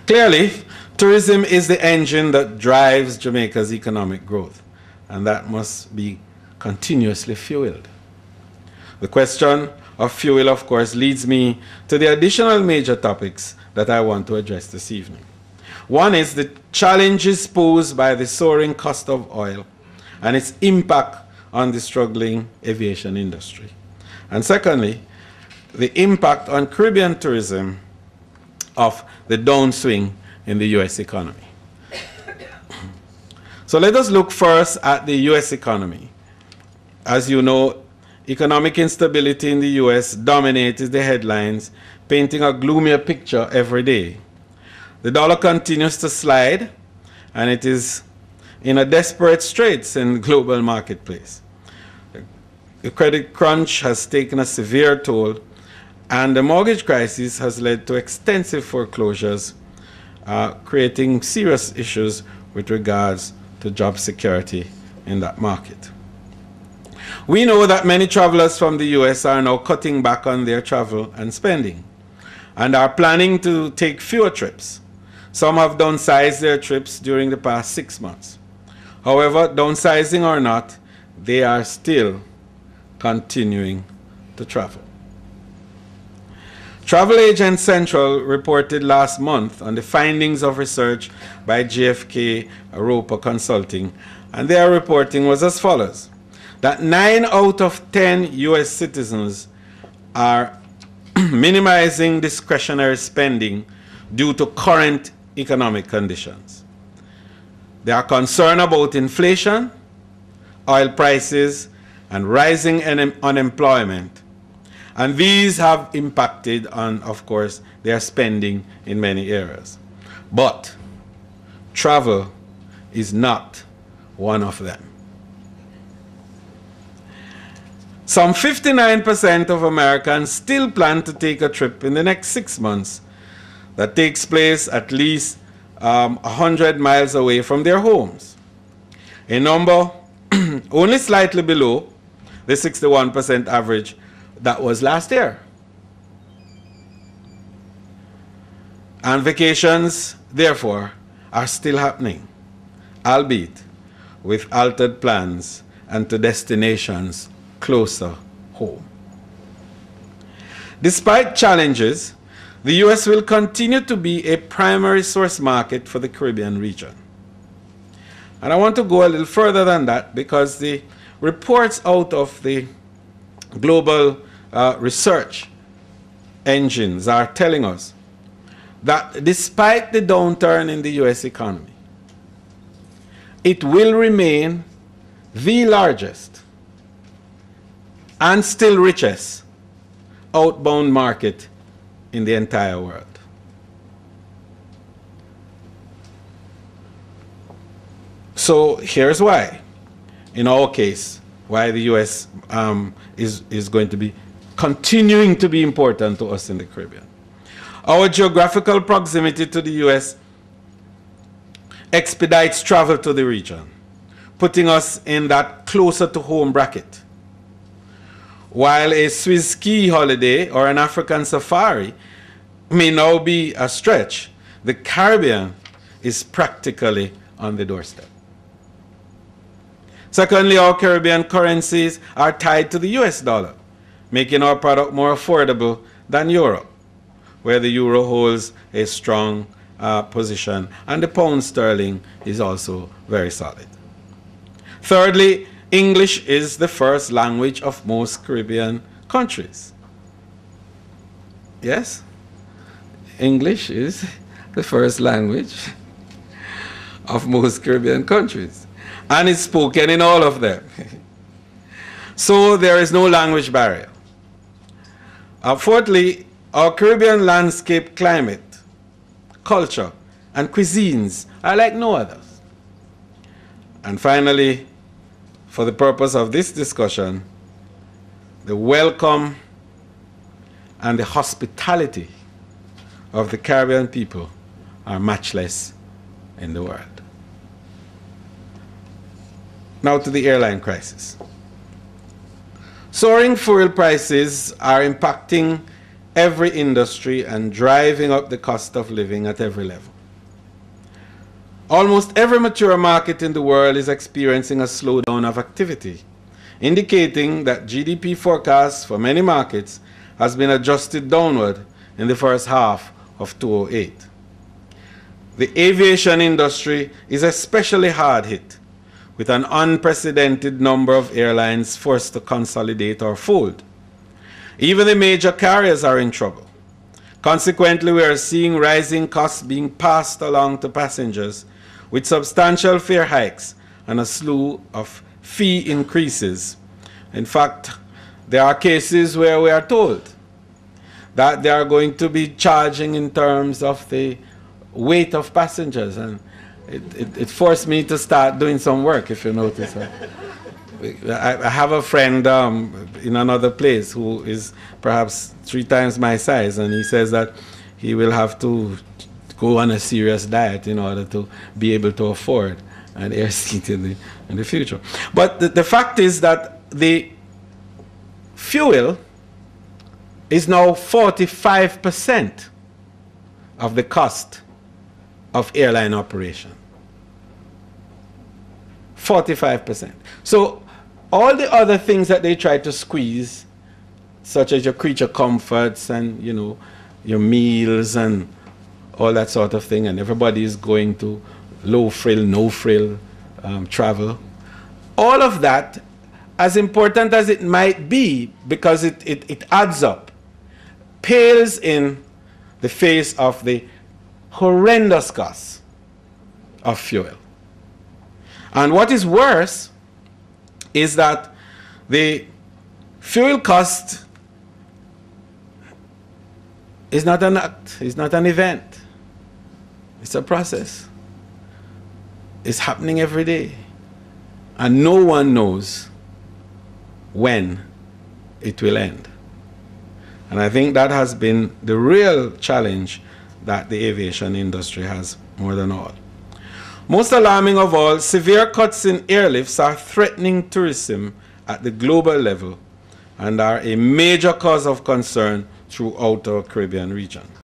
Clearly, tourism is the engine that drives Jamaica's economic growth, and that must be continuously fueled. The question of fuel, of course, leads me to the additional major topics that I want to address this evening. One is the challenges posed by the soaring cost of oil and its impact on the struggling aviation industry. And secondly, the impact on Caribbean tourism of the downswing in the U.S. economy. So let us look first at the U.S. economy. As you know, economic instability in the U.S. dominates the headlines, painting a gloomier picture every day. The dollar continues to slide, and it is in a desperate straits in the global marketplace. The credit crunch has taken a severe toll, and the mortgage crisis has led to extensive foreclosures, creating serious issues with regards to job security in that market. We know that many travelers from the US are now cutting back on their travel and spending and are planning to take fewer trips. Some have downsized their trips during the past 6 months. However, downsizing or not, they are still continuing to travel. Travel Agent Central reported last month on the findings of research by GfK Roper Consulting, and their reporting was as follows: that 9 out of 10 US citizens are minimizing discretionary spending due to current economic conditions. They are concerned about inflation, oil prices, and rising unemployment. And these have impacted on, of course, their spending in many areas. But travel is not one of them. Some 59% of Americans still plan to take a trip in the next 6 months that takes place at least 100 miles away from their homes. A number only slightly below the 61% average that was last year. And vacations, therefore, are still happening, albeit with altered plans and to destinations closer home. Despite challenges, the U.S. will continue to be a primary source market for the Caribbean region. And I want to go a little further than that, because the reports out of the global research engines are telling us that despite the downturn in the U.S. economy, it will remain the largest and still richest outbound market in the entire world. So here's why, in our case, why the U.S. is going to be continuing to be important to us in the Caribbean. Our geographical proximity to the U.S. expedites travel to the region, putting us in that closer to home bracket. While a Swiss ski holiday or an African safari may now be a stretch, the Caribbean is practically on the doorstep. Secondly, our Caribbean currencies are tied to the US dollar, making our product more affordable than Europe, where the euro holds a strong position, and the pound sterling is also very solid. Thirdly, English is the first language of most Caribbean countries. Yes? English is the first language of most Caribbean countries, and it's spoken in all of them. So there is no language barrier. Fourthly, our Caribbean landscape, climate, culture, and cuisines are like no others. And finally, for the purpose of this discussion, the welcome and the hospitality of the Caribbean people are matchless in the world. Now to the airline crisis. Soaring fuel prices are impacting every industry and driving up the cost of living at every level. Almost every mature market in the world is experiencing a slowdown of activity, indicating that GDP forecasts for many markets has been adjusted downward in the first half of 2008. The aviation industry is especially hard hit, with an unprecedented number of airlines forced to consolidate or fold. Even the major carriers are in trouble. Consequently, we are seeing rising costs being passed along to passengers, with substantial fare hikes and a slew of fee increases. In fact, there are cases where we are told that they are going to be charging in terms of the weight of passengers, and it forced me to start doing some work, if you notice. I have a friend in another place who is perhaps 3 times my size, and he says that he will have to go on a serious diet in order to be able to afford an air seat in the future. But the fact is that the fuel is now 45% of the cost of airline operation. 45%. So all the other things that they try to squeeze, such as your creature comforts and, you know, your meals and all that sort of thing, and everybody is going to low frill, no frill travel. All of that, as important as it might be, because it adds up, pales in the face of the horrendous costs of fuel. And what is worse is that the fuel cost is not an act, it's not an event. It's a process. It's happening every day. And no one knows when it will end. And I think that has been the real challenge that the aviation industry has more than all. Most alarming of all, severe cuts in airlifts are threatening tourism at the global level and are a major cause of concern throughout our Caribbean region.